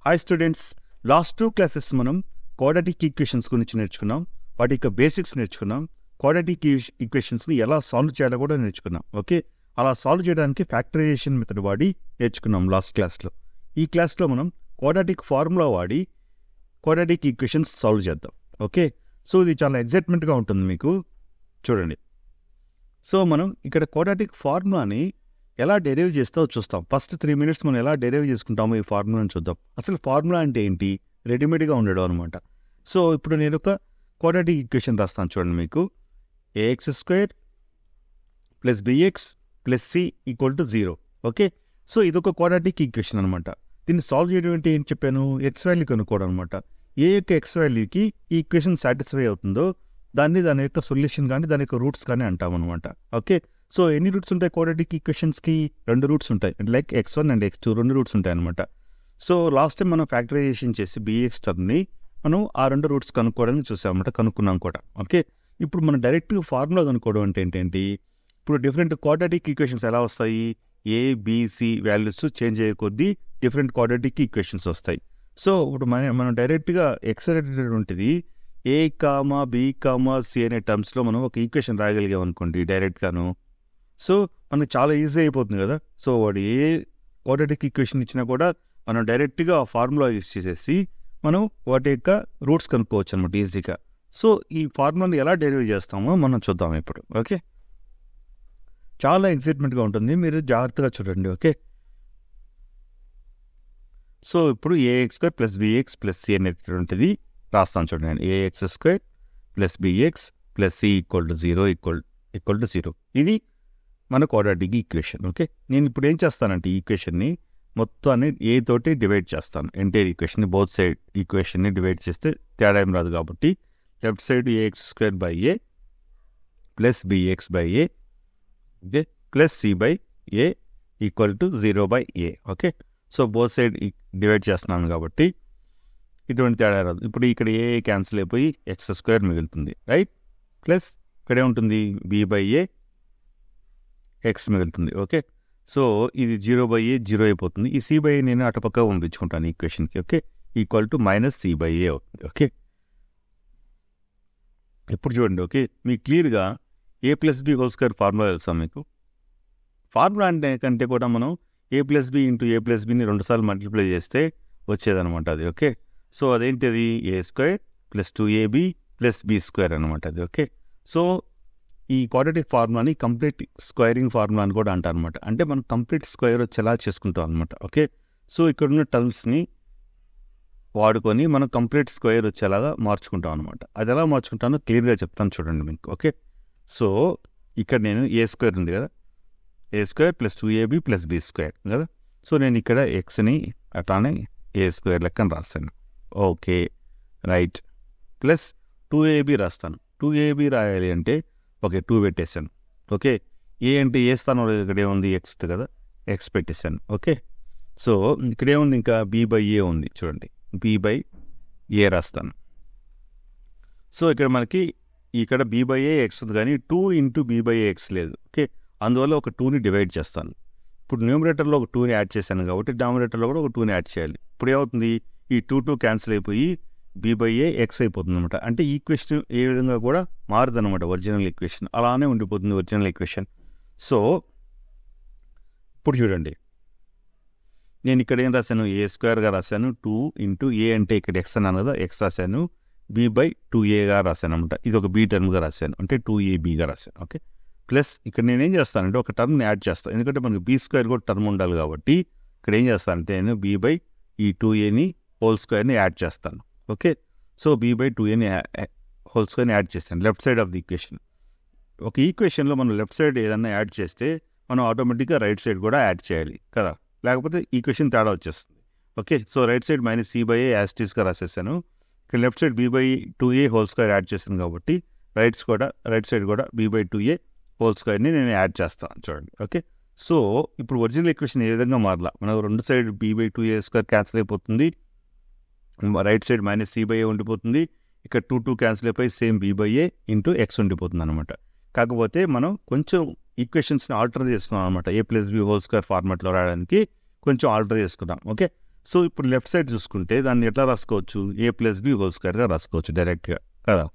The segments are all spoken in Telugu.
హాయ్ స్టూడెంట్స్, లాస్ట్ 2 క్లాసెస్ మనం క్వాడ్రాటిక్ ఈక్వేషన్స్ గురించి నేర్చుకున్నాం. వాటి యొక్క బేసిక్స్ నేర్చుకున్నాం. క్వాడ్రాటిక్ ఈక్వేషన్స్ని ఎలా సాల్వ్ చేయాలో కూడా నేర్చుకున్నాం. ఓకే, అలా సాల్వ్ చేయడానికి ఫ్యాక్టరైజేషన్ మెథడ్ వాడి నేర్చుకున్నాం లాస్ట్ క్లాస్లో. ఈ క్లాస్లో మనం క్వాడ్రాటిక్ ఫార్ములా వాడి క్వాడ్రాటిక్ ఈక్వేషన్స్ సాల్వ్ చేద్దాం. ఓకే, సో ఇది చాలా ఎగ్జైట్మెంట్గా ఉంటుంది మీకు. చూడండి, సో మనం ఇక్కడ క్వాడ్రాటిక్ ఫార్ములాని ఎలా డెరైవ్ చేస్తావో చూస్తాం. ఫస్ట్ 3 minutes మనం ఎలా డెరైవ్ చేసుకుంటామో ఈ ఫార్ములాని చూద్దాం. అసలు ఫార్ములా అంటే ఏంటి? రెడీమేడ్గా ఉండడం అనమాట. సో ఇప్పుడు నేను ఒక క్వాడ్రాటిక్ ఈక్వేషన్ రాస్తాను. చూడండి, మీకు ax² + bx + c = 0. Okay, so ఇదొక క్వాడ్రాటిక్ ఈక్వేషన్ అనమాట. దీన్ని సాల్వ్ చేయడం అంటే ఏం చెప్పాను? ఎక్స్ వాల్యూ కనుక్కోవడం అనమాట. ఏ యొక్క ఎక్స్ వాల్యూకి ఈ ఈక్వేషన్ సాటిస్ఫై అవుతుందో దాని యొక్క సొల్యూషన్ కానీ దాని యొక్క రూట్స్ కానీ అంటాం అనమాట. ఓకే, సో ఎన్ని రూట్స్ ఉంటాయి క్వాడ్రాటిక్ ఈక్వేషన్స్కి? 2 రూట్స్ ఉంటాయి. Like x1 and x2 2 roots ఉంటాయి అనమాట. సో లాస్ట్ టైం మనం ఫ్యాక్టరైజేషన్ చేసి bx టర్మ్ని మనం ఆ 2 రూట్స్ కనుక్కోవడానికి చూసామన్నమాట, కనుక్కున్నాం కూడా. ఓకే, ఇప్పుడు మనం డైరెక్ట్గా ఫార్ములా కనుక్కోవడం అంటే ఏంటంటే, ఇప్పుడు డిఫరెంట్ క్వాడ్రాటిక్ ఈక్వేషన్స్ ఎలా వస్తాయి? ఏ బి,సి వాల్యూస్ చేంజ్ అయ్యే కొద్దీ డిఫరెంట్ క్వాడ్రాటిక్ ఈక్వేషన్స్ వస్తాయి. సో ఇప్పుడు మనం డైరెక్ట్గా ఎక్స్ అనేటువంటిది ఏ కామా బి కామా సి అనే టర్మ్స్లో మనం ఒక ఈక్వేషన్ రాయగలిగాం అనుకోండి డైరెక్ట్గాను. సో మనకు చాలా ఈజీ అయిపోతుంది కదా. సో వాడు ఏ క్వాడ్రాటిక్ ఈక్వేషన్ ఇచ్చినా కూడా మనం డైరెక్ట్గా ఆ ఫార్ములా యూజ్ చేసేసి మనం వాటి యొక్క రూట్స్ కనుక్కోవచ్చు అనమాట ఈజీగా. సో ఈ ఫార్ములాని ఎలా డెరైవ్ చేస్తామో మనం చూద్దాం ఇప్పుడు. ఓకే, చాలా ఎగ్జైట్మెంట్గా ఉంటుంది, మీరు జాగ్రత్తగా చూడండి. ఓకే, సో ఇప్పుడు ax² + bx + c అనేటువంటిది రాస్తాను. చూడండి, ax² + bx + c = 0 ఇది మన క్వాడ్రాటిక్ ఈక్వేషన్. ఓకే, నేను ఇప్పుడు ఏం చేస్తానంటే ఈ ఈక్వేషన్ని మొత్తాన్ని ఏ తోటి డివైడ్ చేస్తాను. ఎంటైర్ ఈక్వేషన్ని బోత్ సైడ్ ఈక్వేషన్ని డివైడ్ చేస్తే తేడా ఏం రాదు కాబట్టి left side ax²/a + bx/a okay + c/a = 0/a. Okay, so both side divide చేస్తున్నాను కాబట్టి ఇటువంటి తేడా రాదు. ఇప్పుడు ఇక్కడ ఏ క్యాన్సిల్ అయిపోయి x² మిగులుతుంది, రైట్? ప్లస్ ఇక్కడే ఉంటుంది b/a x మిగులుతుంది. ఓకే, సో ఇది 0/a 0 అయిపోతుంది. ఈ c/a నేను అటుపక్క పంపించుకుంటాను ఈక్వేషన్కి. ఓకే, = -c/a అవుతుంది. ఓకే, ఇప్పుడు చూడండి. ఓకే, మీకు క్లియర్గా a + b² ఫార్ములా తెలుసా మీకు? ఫార్ములా కంటే కూడా మనం a + b × a + bని 2 సార్లు మల్టిప్లై చేస్తే వచ్చేదనమాట అది. ఓకే, సో అదేంటిది? a² + 2ab + b² అనమాట అది. ఓకే, సో ఈ క్వాడ్రాటిక్ ఫార్ములాని కంప్లీట్ స్క్వేరింగ్ ఫార్ములా అని కూడా అంటారు అనమాట. అంటే మనం కంప్లీట్ స్క్వేర్ వచ్చేలా చేసుకుంటాం అనమాట. ఓకే, సో ఇక్కడున్న టర్మ్స్ని వాడుకొని మనం కంప్లీట్ స్క్వేర్ వచ్చేలాగా మార్చుకుంటాం అనమాట. అది ఎలా మార్చుకుంటానో క్లియర్గా చెప్తాను చూడండి మీకు. ఓకే, సో ఇక్కడ నేను a² ఉంది కదా, a² + 2ab + b² కదా. సో నేను ఇక్కడ ఎక్స్ని అట్లానే a² లెక్కన రాస్తాను. Okay, right. ప్లస్ 2ab రాస్తాను. 2ab రాయాలి అంటే ఓకే 2 పెట్టేశాను. ఓకే, ఏ అంటే ఏ స్థానంలో ఇక్కడ ఏముంది? ఎక్స్ కదా, ఎక్స్ పెట్టేశాను. ఓకే, సో ఇక్కడ ఏముంది? ఇంకా b/a ఉంది. చూడండి, b/a రాస్తాను. సో ఇక్కడ మనకి ఇక్కడ b/a x ఉంది కానీ 2 × b/a x లేదు. ఓకే, అందువల్ల ఒక 2ని డివైడ్ చేస్తాను. ఇప్పుడు న్యూమరేటర్లో ఒక 2ని యాడ్ చేశాను కాబట్టి డామినేటర్లో కూడా ఒక 2ని యాడ్ చేయాలి. ఇప్పుడు ఏమవుతుంది? ఈ 2 క్యాన్సిల్ అయిపోయి b/a x అయిపోతుంది అనమాట. అంటే ఈక్వేషన్ ఏ విధంగా కూడా మారదనమాట. ఒరిజినల్ ఈక్వేషన్ అలానే ఉండిపోతుంది ఒరిజినల్ ఈక్వేషన్. సో ఇప్పుడు చూడండి, నేను ఇక్కడ ఏం రాశాను? a² రాశాను. 2 × a అంటే ఇక్కడ x అన్నాను కదా, x రాశాను. b/2a రాశాను అనమాట. ఇది ఒక b టర్మ్గా రాశాను, అంటే 2ab రాశాను. ఓకే, ప్లస్ ఇక్కడ నేనేం చేస్తానంటే ఒక టర్మ్ని యాడ్ చేస్తాను. ఎందుకంటే మనకు b² కూడా టర్మ్ ఉండాలి కాబట్టి ఇక్కడ ఏం చేస్తానంటే నేను b/2aని హోల్² యాడ్ చేస్తాను. ఓకే, సో b/2aని హోల్² యాడ్ చేస్తాను left side of the equation. ఒక ఈక్వేషన్లో మనం లెఫ్ట్ సైడ్ ఏదన్నా యాడ్ చేస్తే మనం ఆటోమేటిక్గా రైట్ సైడ్ కూడా యాడ్ చేయాలి కదా, లేకపోతే ఈక్వేషన్ తేడా వచ్చేస్తుంది. Okay, so right side -c/a as it ఈస్గా రాసేసాను. ఇక్కడ లెఫ్ట్ సైడ్ b/2a హోల్² యాడ్ చేశాను కాబట్టి రైట్ సైడ్ కూడా b/2a హోల్² నేను యాడ్ చేస్తాను. చూడండి. ఓకే, సో ఇప్పుడు ఒరిజినల్ ఈక్వేషన్ ఏ విధంగా మారలా? మనకు 2 సైడ్ b/2a² క్యాన్సిల్ అయిపోతుంది, రైట్ సైడ్ -c/a ఉండిపోతుంది. ఇక్కడ 2 క్యాన్సిల్ అయిపోయి సేమ్ b/a × x ఉండిపోతుంది అనమాట. కాకపోతే మనం కొంచెం ఈక్వేషన్స్ని ఆల్టర్ చేసుకున్నాం అనమాట. a + b² ఫార్మాట్లో రాయడానికి కొంచెం ఆల్టర్ చేసుకున్నాం. ఓకే, సో ఇప్పుడు లెఫ్ట్ సైడ్ చూసుకుంటే దాన్ని ఎట్లా రాసుకోవచ్చు, a ప్లస్ బి హోల్ స్క్వేర్గా రాసుకోవచ్చు డైరెక్ట్గా కదా.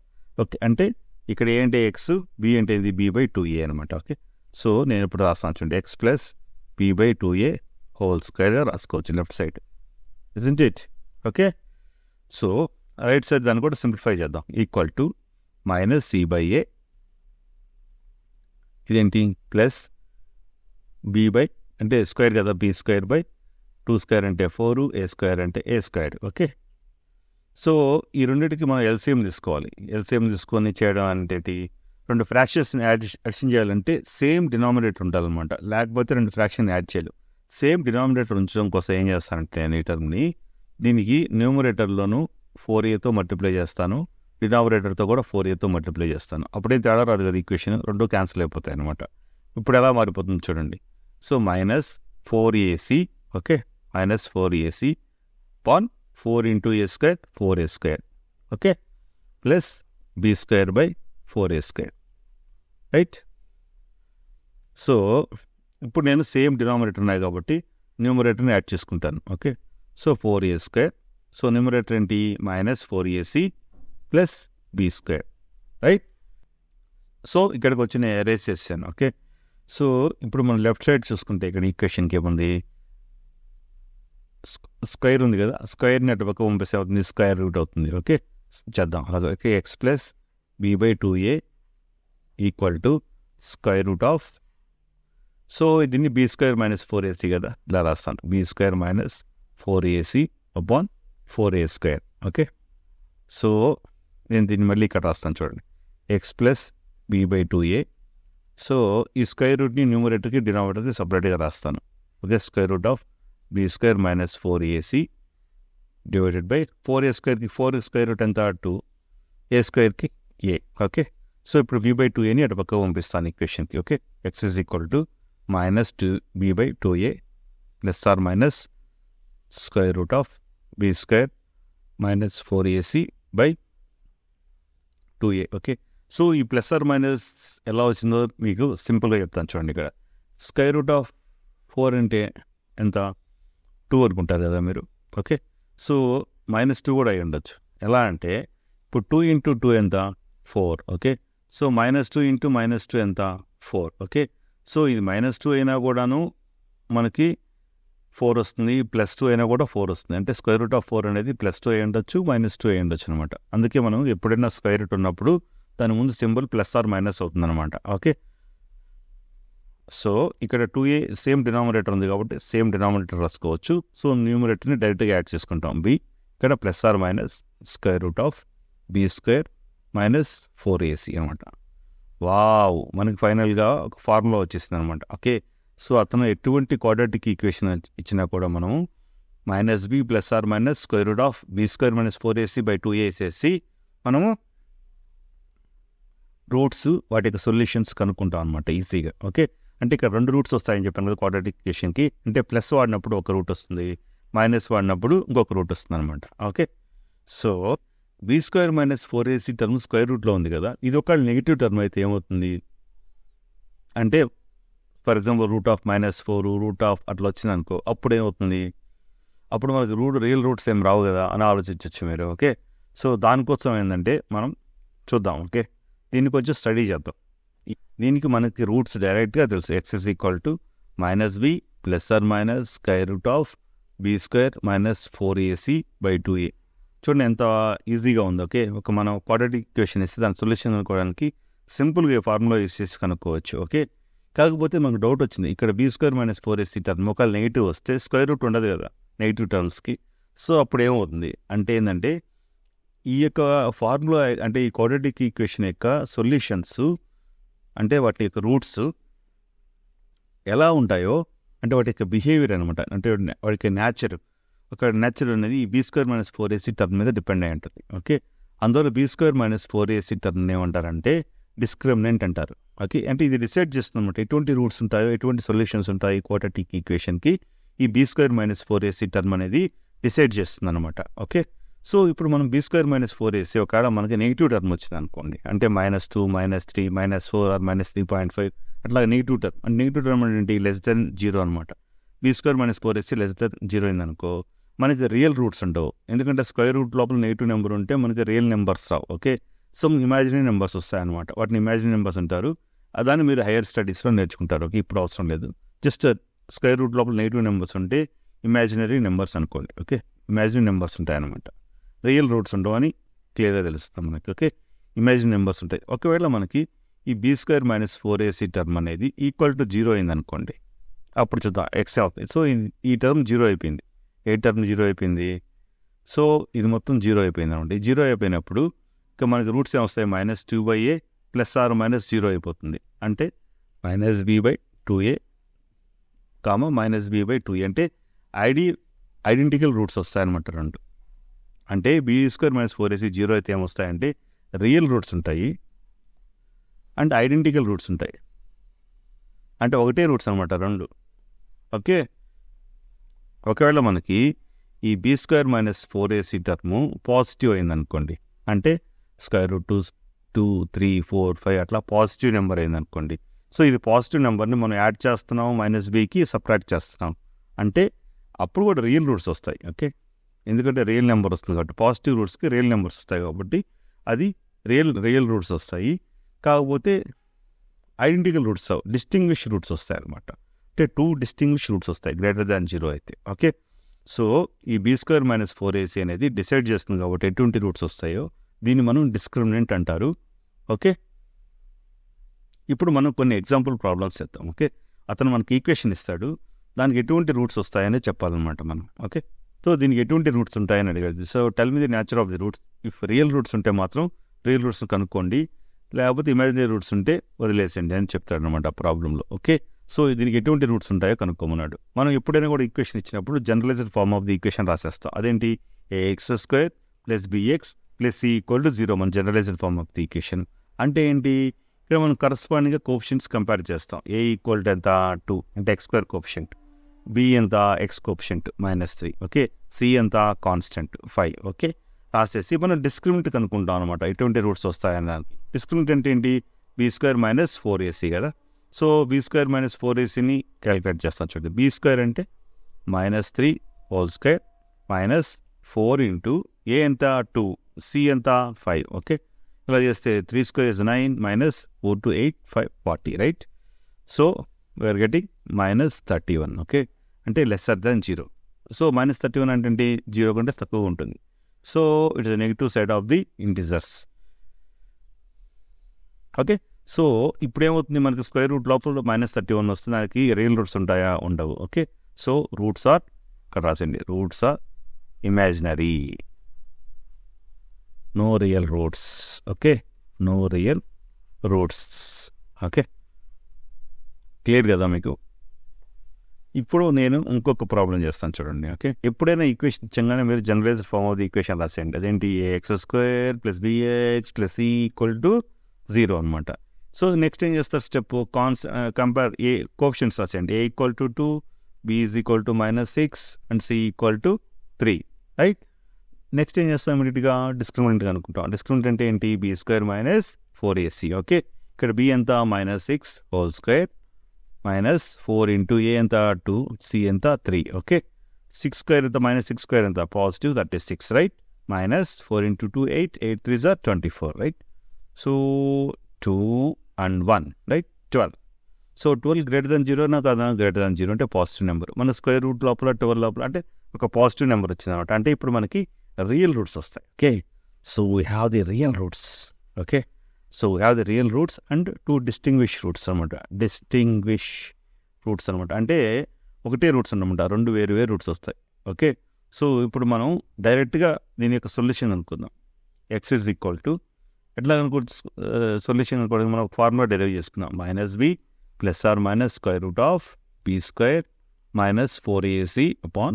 ఓకే, అంటే ఇక్కడ ఏ అంటే ఎక్స్, బి అంటే ఇది b/2a అనమాట. ఓకే, సో నేను ఇప్పుడు రాస్తాను చూడండి, ఎక్స్ ప్లస్ b/2a హోల్ స్క్వేర్గా రాసుకోవచ్చు left side, isn't it? Okay, so right side దాన్ని కూడా సింప్లిఫై చేద్దాం. ఈక్వల్ టు మైనస్ c/a, ఇదేంటి ప్లస్ b/ అంటే స్క్వేర్ కదా, b²/2 స్క్వేర్ అంటే 4, a స్క్వేర్ అంటే a స్క్వేర్. ఓకే, సో ఈ రెండింటికి మనం ఎల్సిఎం తీసుకోవాలి. ఎల్సిఎం తీసుకొని చేయడం అంటే రెండు ఫ్రాక్షన్స్ని అడిషన్ చేయాలంటే సేమ్ డినామినేటర్ ఉండాలన్నమాట, లేకపోతే రెండు ఫ్రాక్షన్ యాడ్ చేయలేం. సేమ్ డినామినేటర్ ఉంచడం కోసం ఏం చేస్తానంటే నేను ఈ టర్మ్ని దీనికి న్యూమరేటర్లోను 4aతో మల్టిప్లై చేస్తాను, డినామినేటర్తో కూడా 4aతో మల్టిప్లై చేస్తాను. అప్పుడే తేడా రాదు కదా, ఈక్వేషన్ రెండు క్యాన్సిల్ అయిపోతాయి అనమాట. ఇప్పుడు ఎలా మారిపోతుంది చూడండి. So minus 4ac, okay, minus 4ac upon 4 into a square 4a square, okay, plus b²/4a², right. So ఇప్పుడు నేను సేమ్ డినామినేటర్ ఉన్నాయి కాబట్టి న్యూమరేటర్ని యాడ్ చేసుకుంటాను. Okay, so 4a², so numerator ఏంటి minus 4ac plus b², right. So ఇక్కడికి వచ్చి నేను ఎరేస్ చేశాను. ఓకే, సో ఇప్పుడు మనం లెఫ్ట్ సైడ్ చూసుకుంటే ఇక్కడ ఈక్వేషన్కి ఏముంది, స్క్వేర్ ఉంది కదా, స్క్వేర్ని అటు పక్క పంపిస్తే అవుతుంది, స్క్వేర్ రూట్ అవుతుంది. ఓకే, చేద్దాం అలాగే. Okay, X plus b/2a equal to square root of, so దీన్ని b² - 4ac కదా, ఇలా రాస్తాను, b² - 4ac upon 4a². Okay, so నేను దీన్ని మళ్ళీ ఇక్కడ రాస్తాను చూడండి, ఎక్స్ ప్లస్ b/2a. సో ఈ స్క్వేర్ రూట్ని న్యూమరేటర్కి డినామినేటర్కి సపరేట్గా రాస్తాను. Okay, square root of b² - 4ac divided by 4a²కి 4 స్క్వేర్ రూట్ ఎంత 2, a²కి a. ఓకే, సో ఇప్పుడు b/2aని అటు పక్క పంపిస్తాను ఈక్వేషన్కి. Okay, x is equal to -2b/2a plus or minus square root of b² - 4ac by 2a. Okay, so ఈ ప్లస్ ఆర్ మైనస్ ఎలా వచ్చిందో మీకు సింపుల్గా చెప్తాను చూడండి. ఇక్కడ స్క్వేర్ రూట్ ఆఫ్ 4 అంటే ఎంత 2 అనుకుంటారు కదా మీరు. ఓకే, సో -2 కూడా అయి ఉండొచ్చు. ఎలా అంటే ఇప్పుడు 2 ఇంటూ 2 ఎంత 4. ఓకే, సో -2 ఇంటూ -2 ఎంత 4. ఓకే, సో ఇది -2 అయినా కూడాను మనకి 4 వస్తుంది, +2 అయినా కూడా 4 వస్తుంది. అంటే స్క్వేర్ రూట్ ఆఫ్ 4 అనేది +2 అయి ఉండొచ్చు, -2 అయి ఉండొచ్చు అనమాట. అందుకే మనం ఎప్పుడైనా స్క్వేర్ రూట్ ఉన్నప్పుడు దాని ముందు సింబల్ ప్లస్ ఆర్ మైనస్ అవుతుంది అనమాట. ఓకే, సో ఇక్కడ 2a సేమ్ డినామినేటర్ ఉంది కాబట్టి సేమ్ డినామినేటర్ రాసుకోవచ్చు. సో న్యూమరేటర్ని డైరెక్ట్గా యాడ్ చేసుకుంటాం, b ఇక్కడ plus or minus square root of b² - 4ac అనమాట. వావ్, మనకి ఫైనల్గా ఒక ఫార్ములా వచ్చేసింది అనమాట. ఓకే, సో అతను ఎటువంటి క్వాడ్రాటిక్ ఈక్వేషన్ ఇచ్చినా కూడా మనము -b plus or minus square root of b² - 4ac by 2a వేసేసి మనము రూట్స్ వాటి యొక్క సొల్యూషన్స్ కనుక్కుంటాం అనమాట ఈజీగా. ఓకే, అంటే ఇక్కడ 2 రూట్స్ వస్తాయని చెప్పాను కదా క్వాడ్రాటిక్ ఈక్వేషన్కి. అంటే ప్లస్ వాడినప్పుడు ఒక రూట్ వస్తుంది, మైనస్ వాడినప్పుడు ఇంకొక రూట్ వస్తుంది అనమాట. Okay, so b² - 4ac term square రూట్లో ఉంది కదా, ఇది ఒక నెగిటివ్ టర్మ్ అయితే ఏమవుతుంది అంటే for example root of -4 root of అట్లా వచ్చింది అనుకో, అప్పుడు ఏమవుతుంది, అప్పుడు మనకి రియల్ రూట్స్ ఏం రావు కదా అని ఆలోచించవచ్చు మీరు. ఓకే, సో దానికోసం ఏంటంటే మనం చూద్దాం. ఓకే, దీన్ని కొంచెం స్టడీ చేద్దాం. దీనికి మనకి రూట్స్ డైరెక్ట్గా తెలుసు, x is equal to -b plus or minus square root of b² - 4ac by 2a. చూడండి ఎంత ఈజీగా ఉంది. ఓకే, ఒక మనం క్వాడ్రాటిక్ ఈక్వేషన్ ఇస్తే దాని సొల్యూషన్ అనుకోవడానికి సింపుల్గా ఫార్ములా యూస్ చేసి కనుక్కోవచ్చు. ఓకే, కాకపోతే మనకు డౌట్ వచ్చింది, ఇక్కడ b² - 4ac టర్మ్ ఒకవేళ నెగిటివ్ వస్తే స్క్వేర్ రూట్ ఉండదు కదా నెగిటివ్ టర్మ్స్కి. సో అప్పుడు ఏమవుతుంది అంటే ఏంటంటే ఈ యొక్క ఫార్ములా అంటే ఈ క్వాడ్రాటిక్ ఈక్వేషన్ యొక్క సొల్యూషన్స్ అంటే వాటి యొక్క రూట్స్ ఎలా ఉంటాయో అంటే వాటి యొక్క బిహేవియర్ అనమాట, అంటే వాటి యొక్క నేచర్ అనేది ఈ b² - 4ac టర్మ్ మీద డిపెండ్ అయి ఉంటుంది. ఓకే, అందువల్ల b² - 4ac టర్మ్ ఏమంటారంటే డిస్క్రిమినెంట్ అంటారు. ఓకే, అంటే ఇది డిసైడ్ చేస్తుంది అనమాట ఎటువంటి రూట్స్ ఉంటాయో ఎటువంటి సొల్యూషన్స్ ఉంటాయి క్వాడ్రాటిక్ ఈక్వేషన్కి. ఈ b² - 4ac టర్మ్ అనేది డిసైడ్ చేస్తుంది అనమాట. ఓకే, సో ఇప్పుడు మనం b² - 4ac ఒకవేళ మనకి నెగిటివ్ టర్మ్ వచ్చింది అనుకోండి, అంటే -2 -3 -4 ఆర్ -3.5 అట్లా నెగిటివ్ టర్మ్. అంటే నెగిటివ్ టర్మ్ అంటే లెస్ దెన్ 0 అనమాట. b² - 4ac లెస్ దెన్ 0 అయిందనుకో మనకి రియల్ రూట్స్ ఉండవు. ఎందుకంటే స్క్వేర్ రూట్ లోపల నెగిటివ్ నెంబర్ ఉంటే మనకి రియల్ నెంబర్స్ రావు. ఓకే, సో ఇమాజినరీ నెంబర్స్ వస్తాయన్నమాట. వాటిని ఇమాజినరీ నెంబర్స్ అంటారు. దాన్ని మీరు హైయర్ స్టడీస్లో నేర్చుకుంటారు. ఓకే, ఇప్పుడు అవసరం లేదు. జస్ట్ స్క్వేర్ రూట్ లోపల నెగిటివ్ నెంబర్స్ ఉంటే ఇమాజినరీ నెంబర్స్ అనుకోండి. ఓకే, ఇమాజినరీ నెంబర్స్ ఉంటాయన్నమాట. రియల్ రూట్స్ ఉండవు అని క్లియర్గా తెలుస్తుంది మనకి. ఓకే, ఇమాజినరీ నెంబర్స్ ఉంటాయి. ఒకవేళ మనకి ఈ b² - 4ac టర్మ్ అనేది ఈక్వల్ టు 0 అయిందనుకోండి, అప్పుడు చూద్దాం ఎక్స్ అవుతుంది. సో ఈ టర్మ్ 0 అయిపోయింది. ఏ టర్మ్ 0 అయిపోయింది? సో ఇది మొత్తం 0 అయిపోయింది అనమాట. 0 అయిపోయినప్పుడు ఇక మనకి రూట్స్ ఏమొస్తాయి? -2/a ± 0 అయిపోతుంది. అంటే -b/2a -b/2a అంటే ఐడెంటికల్ రూట్స్ వస్తాయన్నమాట రెండు. అంటే b² - 4ac 0 అయితే ఏమొస్తాయంటే రియల్ రూట్స్ ఉంటాయి అండ్ ఐడెంటికల్ రూట్స్ ఉంటాయి. అంటే ఒకటే రూట్స్ అనమాట రెండు. ఓకే, ఒకవేళ మనకి ఈ b² - 4ac టర్ము పాజిటివ్ అయిందనుకోండి, అంటే √2, 2, 3, 4, 5 అట్లా పాజిటివ్ నెంబర్ అయిందనుకోండి. సో ఇది పాజిటివ్ నెంబర్ని మనం యాడ్ చేస్తున్నాం, -bకి సబ్ట్రాక్ట్ చేస్తున్నాం, అంటే అప్పుడు కూడా రియల్ రూట్స్ వస్తాయి. ఓకే, ఎందుకంటే రియల్ నెంబర్ వస్తుంది కాబట్టి పాజిటివ్ రూట్స్కి రియల్ నెంబర్స్ వస్తాయి కాబట్టి అది రియల్ రూట్స్ వస్తాయి. కాకపోతే ఐడెంటికల్ రూట్స్ డిస్టింగ్విష్ రూట్స్ వస్తాయి అనమాట. అంటే 2 డిస్టింగ్విష్ రూట్స్ వస్తాయి >0 అయితే. ఓకే, సో ఈ b² - 4ac అనేది డిసైడ్ చేస్తుంది కాబట్టి ఎటువంటి రూట్స్ వస్తాయో దీన్ని మనం డిస్క్రిమినెంట్ అంటారు. ఓకే, ఇప్పుడు మనం కొన్ని ఎగ్జాంపుల్ ప్రాబ్లమ్స్ చేద్దాం. ఓకే, అతను మనకి ఈక్వేషన్ ఇస్తాడు, దానికి ఎటువంటి రూట్స్ వస్తాయని చెప్పాలన్నమాట మనం. ఓకే, సో దీనికి ఎటువంటి రూట్స్ ఉంటాయని అడిగాడు. So tell me the nature of the roots. If real roots ఉంటే మాత్రం రియల్ రూట్స్ కనుక్కోండి, లేకపోతే ఇమాజినరీ రూట్స్ ఉంటే వదిలేసండి అని చెప్తాడు అనమాట ఆ ప్రాబ్లంలో. ఓకే, సో దీనికి ఎటువంటి రూట్స్ ఉంటాయో కనుక్కోమన్నాడు. మనం ఎప్పుడైనా కూడా ఈక్వేషన్ ఇచ్చినప్పుడు generalized form of the equation రాసేస్తాం. అదేంటి? ax² + bx + c = 0 మన generalized form of the equation. అంటే ఏంటి? ఇక్కడ మనం కరస్పాండింగ్గా కోఎఫిషియంట్స్ కంపేర్ చేస్తాం. a = ఎంత? 2 అంటే x² కోఎఫిషియంట్, b ఎంత? x coefficient -3. ఓకే, c ఎంత? కాన్స్టెంట్ 5. ఓకే, రాసేసి మనం డిస్క్రిమినెంట్ కనుక్కుంటాం అనమాట, ఎటువంటి రూట్స్ వస్తాయని. దానికి డిస్క్రిమినెంట్ అంటే ఏంటి? b² - 4ac కదా. సో b² - 4ac క్యాలిక్యులేట్ చేస్తాం. చూడండి, b² అంటే -3² -4 ఇంటూ a ఎంత? 2, c ఎంత? 5. ఓకే, ఇలా చేస్తే 3² is 9 -4 to 8 5 40 right. So we're getting -31. Okay, అంటే <0. సో -31 అంటే 0 కంటే తక్కువ ఉంటుంది. So it is negative side of the integers. Okay, so ఇప్పుడు ఏమవుతుంది? మనకి స్క్వేర్ రూట్ లోపల -31 వస్తుంది, దానికి రియల్ రూట్స్ ఉంటాయా? ఉండవు. ఓకే, సో రూట్స్ ఆర్, ఇక్కడ రాసండి, roots are imaginary, no real roots. Okay, no real roots. Okay, clear కదా మీకు? ఇప్పుడు నేను ఇంకొక ప్రాబ్లం చేస్తాను చూడండి. ఓకే, ఎప్పుడైనా ఈక్వేషన్ ఇచ్చగానే మీరు generalized form of the equation రాసేయండి. అదేంటి? ax² + bx + c = 0 అనమాట. సో నెక్స్ట్ ఏం చేస్తారు? స్టెప్ కంపేర్ ఏ కోఎఫిషియంట్స్ రాసేయండి. a = 2, b is equal to -6 and c = 3 right. Next ఏం చేస్తాం? ఇమీడియట్గా డిస్క్రిమినెంట్ అనుకుంటాం. డిస్క్రిమినెంట్ అంటే ఏంటి? b² - 4ac. ఓకే, ఇక్కడ b ఎంత? -6² -4 ఇంటూ a ఎంత? 2, c ఎంత? 3. ఓకే, 6² ఎంత? -6² ఎంత? Positive 36 right. -4 into 2 8, 8 3s are 24 right. So 2 and 1 right, 12. So 12 >0 నా కదా? >0 అంటే పాజిటివ్ నెంబర్. మన స్క్వేర్ రూట్ లోపల 12 లోపల అంటే ఒక పాజిటివ్ నెంబర్ వచ్చింది అనమాట. అంటే ఇప్పుడు మనకి రియల్ రూట్స్ వస్తాయి. Okay, so we have the real roots. Okay, so we have the real roots and 2 distinguish roots అనమాట. డిస్టింగ్విష్ రూట్స్ అనమాట అంటే ఒకటే రూట్స్ అనమాట, 2 వేరు రూట్స్ వస్తాయి. ఓకే, సో ఇప్పుడు మనం డైరెక్ట్గా దీని యొక్క సొల్యూషన్ అనుకుందాం. x is equal to ఎట్లా అనుకుంటు సొల్యూషన్ అనుకోవడానికి మనం ఫార్ములా డెరైవ్ చేసుకున్నాం. -b ± b² - 4ac upon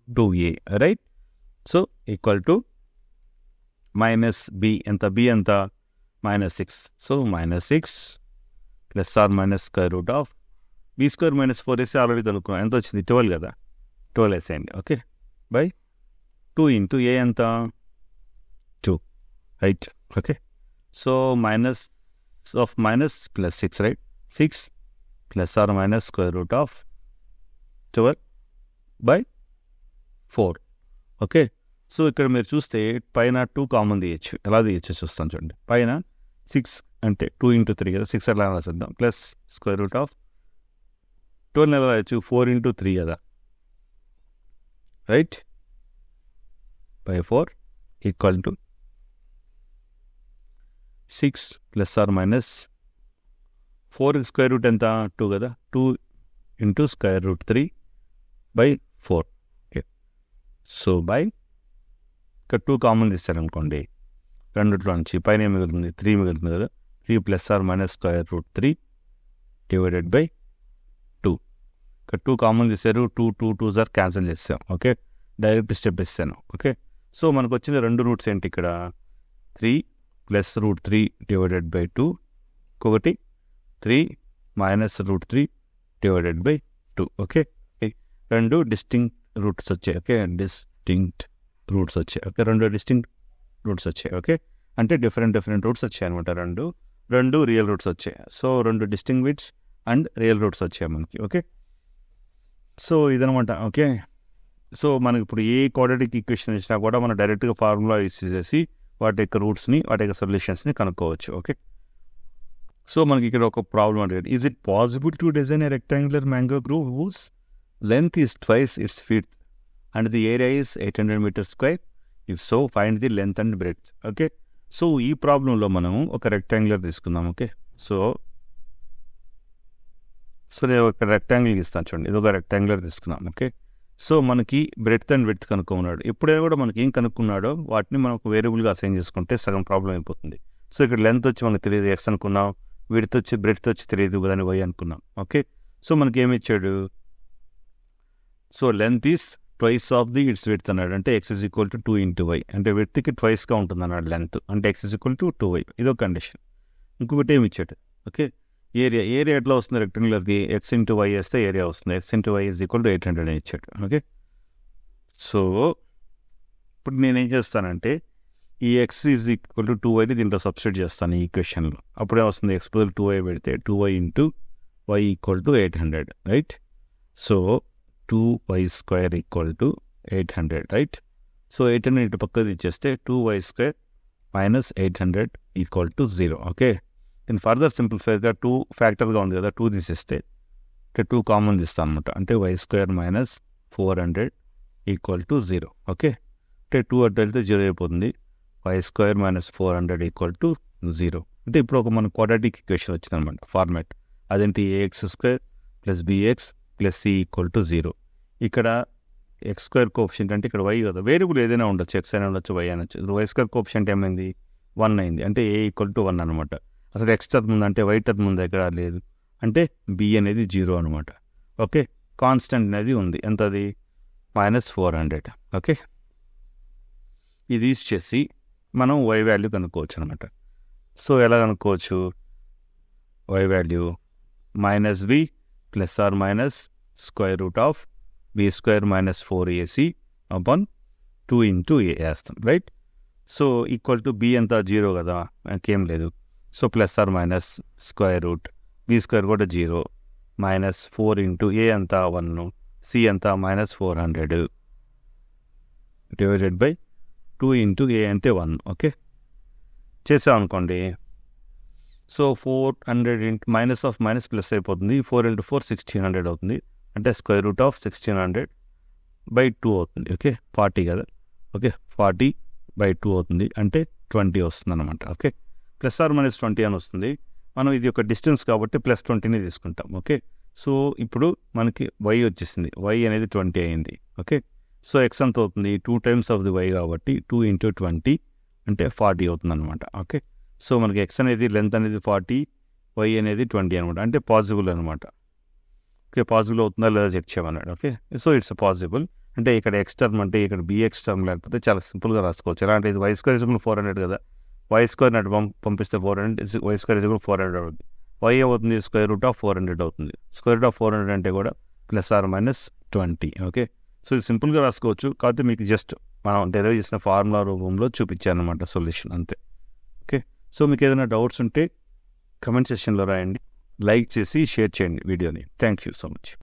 2a right. So equal to -b ఎంత? b ఎంత? -6. సో -6 ± b² - 4ac ఆల్రెడీ కనుక్కున్నాం. ఎంత వచ్చింది? 12 కదా. 12 వేసేయండి. ఓకే, బై 2 ఇంటూ a ఎంత? 2 right. Okay, so -6 right. 6 ± √12 by 4. Okay, so ఇక్కడ మీరు చూస్తే పైన 2 కామన్ తీయచ్చు. ఎలా తీయచ్చు చూస్తాను చూడండి. పైన 6 అంటే 2 into 3 కదా, 6 ఎలా రాసిద్దాం, ప్లస్ స్క్వేర్ రూట్ ఆఫ్ 12 ఎలా రాయచ్చు, 4 into 3 కదా, right, by 4 equal to 6 plus or minus 4 square root ఎంత, 2 కదా, 2 into square root 3 by 4. Okay, so by ఇక్కడ 2 కామన్ తీస్తారనుకోండి, రెండుట్లో నుంచి పైన ఏం మిగులుతుంది, 3 మిగులుతుంది కదా, 3 plus or minus square root 3 divided by 2. ఇక్కడ 2 కామన్ తీశారు, 2 సార్ క్యాన్సిల్ చేస్తాం. ఓకే, డైరెక్ట్ స్టెప్ ఇస్తాను. ఓకే, సో మనకు వచ్చిన రెండు రూట్స్ ఏంటి ఇక్కడ, 3 ప్లస్ రూట్ 3 డివైడెడ్ బై 2, ఇంకొకటి 3 minus root 3 divided by 2. Okay, రెండు డిస్టింక్ట్ రూట్స్ వచ్చాయి. ఓకే, డిస్టింక్ట్ రూట్స్ వచ్చాయి. ఓకే, రెండు డిస్టింక్ట్ రూట్స్ వచ్చాయి. ఓకే, అంటే డిఫరెంట్ రూట్స్ వచ్చాయి అనమాట. రెండు రియల్ రూట్స్ వచ్చాయి. సో రెండు డిస్టింగ్విట్స్ అండ్ రియల్ రూట్స్ వచ్చాయి మనకి. ఓకే, సో ఇదనమాట. ఓకే, సో మనకి ఇప్పుడు ఏ క్వాడ్రాటిక్ ఈక్వేషన్ ఇచ్చినా కూడా మనం డైరెక్ట్గా ఫార్ములా యూస్ చేసేసి వాటి యొక్క రూట్స్ని, వాటి యొక్క సొల్యూషన్స్ని కనుక్కోవచ్చు. ఓకే, సో మనకి ఇక్కడ ఒక ప్రాబ్లం అంటే, is it possible to design a rectangular mango groove whose length is twice its width and the area is 800 meters square? If so, find the length and breadth. Okay, so ఈ ప్రాబ్లంలో మనం ఒక రెక్టాంగులర్ తీసుకుందాం. ఓకే, సో నేను ఒక రెక్టాంగిల్ ఇస్తాను చూడండి, ఇది ఒక రెక్టాంగులర్ తీసుకున్నాం. ఓకే, సో మనకి బ్రెడ్త్ అండ్ విడ్త్ కనుక్కున్నాడు. ఎప్పుడైనా కూడా మనకి ఏం కనుక్కున్నాడో వాటిని మనం ఒక వేరియబుల్గా అసైన్ చేసుకుంటే సగం ప్రాబ్లం అయిపోతుంది. సో ఇక్కడ లెంత్ వచ్చి మనకు తెలియదు, ఎక్స్ అనుకున్నాం, విడ్త్ వచ్చి బ్రెడ్త్ వచ్చి తెలియదు దాన్ని వై అనుకున్నాం. ఓకే, సో మనకి ఏమి ఇచ్చాడు, so length is twice of the it's width అన్నాడు, అంటే X is equal to 2 into y, అంటే విడ్త్కి ట్వైస్గా ఉంటుంది అన్నాడు లెంత్, అంటే X is equal to 2y. ఇదొక కండిషన్. ఇంకొకటి ఏమి ఇచ్చాడు, ఓకే, ఏరియా ఎట్లా వస్తుంది రెక్టాంగులర్కి, ఎక్స్ ఇంటూ వై వేస్తే ఏరియా వస్తుంది, x into y is equal to 800 అని ఇచ్చాడు. ఓకే, సో ఇప్పుడు నేనేం చేస్తానంటే ఈ ఎక్స్ ఈజ్ ఈక్వల్ టు 2yని దీంట్లో సబ్స్టిట్యూట్ చేస్తాను ఈ ఈక్వేషన్లో. అప్పుడే వస్తుంది ఎక్స్ బదులు 2y పెడితే 2y into y equal to 800, right. So 2y square equal to 800, right. So 800 ఇటు పక్కది ఇచ్చేస్తే 2y square minus 800 equal to 0. Okay, దీన్ని ఫర్దర్ సింప్లిఫైగా 2 ఫ్యాక్టర్గా ఉంది కదా, 2 తీసేస్తే అంటే 2 కామన్ తీస్తాను అనమాట, అంటే y square minus 400 equal to 0. Okay, అంటే 2 అటు వెళ్తే 0 అయిపోతుంది, y square minus 400 equal to 0. అంటే ఇప్పుడు ఒక మన క్వాడ్రాటిక్ ఈక్వేషన్ వచ్చింది అనమాట ఫార్మాట్. అదేంటి, ax square plus bx plus c equal to 0. ఇక్కడ ఎక్స్ స్క్వేర్ కోఎఫిషియంట్ అంటే ఇక్కడ వై కదా, వేరియబుల్ ఏదైనా ఉండొచ్చు, ఎక్స్ అయినా ఉండొచ్చు, వై అనొచ్చు. వై స్క్వేర్ కోఎఫిషియంట్ ఏమైంది, 1 అయింది, అంటే ఏ ఈక్వల్ టు 1 అనమాట. అసలు ఎక్స్ టర్మ్ ఉంది అంటే వై టర్మ్ ఉంది ఎక్కడ లేదు, అంటే బి అనేది 0 అనమాట. ఓకే, కాన్స్టెంట్ అనేది ఉంది, ఎంత అది, -400. ఓకే, ఇది యూజ్ చేసి మనం వై వాల్యూ కనుక్కోవచ్చు అనమాట. సో ఎలా కనుక్కోవచ్చు, y value minus b plus or minus square root of b square minus 4ac upon 2 into a వేస్తాం, రైట్. సో ఈక్వల్ టు బి ఎంత 0 కదా, నాకేం లేదు. So plus or minus square root b square కూడా 0 మైనస్ 4 into a అంతా 1, సి అంతా -400 డివైడెడ్ బై 2 into a అంటే 1. ఓకే, చేసామనుకోండి. So 400 into minus of minus plus అయిపోతుంది, 4 into 4 1600 అవుతుంది, అంటే స్క్వేర్ రూట్ ఆఫ్ 1600 బై 2 అవుతుంది. ఓకే, 40 కదా, ఓకే 40 బై 2 అవుతుంది, అంటే 20 వస్తుంది అనమాట. ఓకే, ప్లస్ ఆర్ మైనస్ 20 అని వస్తుంది. మనం ఇది ఒక డిస్టెన్స్ కాబట్టి ప్లస్ 20ని తీసుకుంటాం. ఓకే, సో ఇప్పుడు మనకి y వచ్చేసింది, y అనేది 20 అయింది. ఓకే, సో ఎక్స్ ఎంత అవుతుంది, 2 times ఆఫ్ ది y కాబట్టి 2 into 20 అంటే 40 అవుతుంది అనమాట. ఓకే, సో మనకి ఎక్స్ అనేది లెంత్ అనేది 40, y అనేది 20 అనమాట, అంటే పాసిబుల్ అనమాట. ఓకే, పాసిబుల్ అవుతుందా లేదా చెక్ చేయమన్నాడు. Okay, so it's possible. అంటే ఇక్కడ ఎక్స్ టర్మ్ అంటే ఇక్కడ బిఎక్స్ టర్మ్ లేకపోతే చాలా సింపుల్గా రాసుకోవచ్చు. ఎలా అంటే ఇది వై స్క్వేర్ ఇజ్ 400 కదా, వై స్క్వేర్ అటు పంపిస్తే 400, వై స్క్వేర్ ఇజ్ 400 అవుతుంది. వై అవుతుంది స్క్వేర్ రూట్ ఆఫ్ 400 అవుతుంది. స్క్వేర్ రూట్ ఆఫ్ 400 అంటే కూడా plus or minus 20. Okay, so ఇది సింపుల్గా రాసుకోవచ్చు, కాకపోతే మీకు జస్ట్ మనం డెరైవ్ చేసిన ఫార్ములా రూపంలో చూపించాను అనమాట సొల్యూషన్, అంతే. ఓకే, సో మీకు ఏదైనా డౌట్స్ ఉంటే కమెంట్ సెక్షన్లో రాయండి, లైక్ చేసి షేర్ చేయండి వీడియోని. Thank you so much.